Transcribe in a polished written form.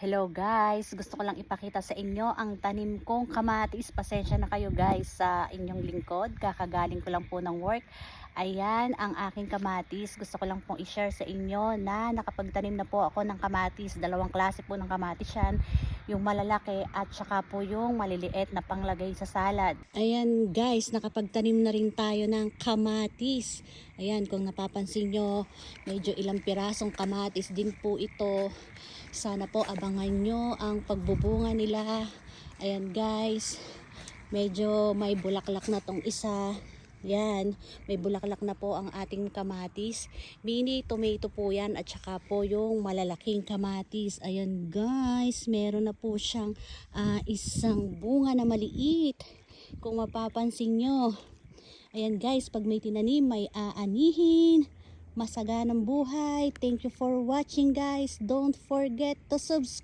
Hello guys, gusto ko lang ipakita sa inyo ang tanim kong kamatis. Pasensya na kayo guys sa inyong lingkod, kakagaling ko lang po ng work. Ayan ang aking kamatis. Gusto ko lang pong i-share sa inyo na nakapagtanim na po ako ng kamatis. Dalawang klase po ng kamatis yan, yung malalaki at saka po yung maliliit na panglagay sa salad. Ayan guys, nakapagtanim na rin tayo ng kamatis. Ayan, kung napapansin nyo, medyo ilang pirasong kamatis din po ito. Sana po abangan nyo ang pagbubunga nila. Ayan guys, medyo may bulaklak na tong isa. Yan, may bulaklak na po ang ating kamatis. Mini tomato po yan at saka po yung malalaking kamatis. Ayan guys, meron na po siyang isang bunga na maliit. Kung mapapansin nyo. Ayan guys, pag may tinanim, may aanihin. Masaganang buhay. Thank you for watching guys. Don't forget to subscribe.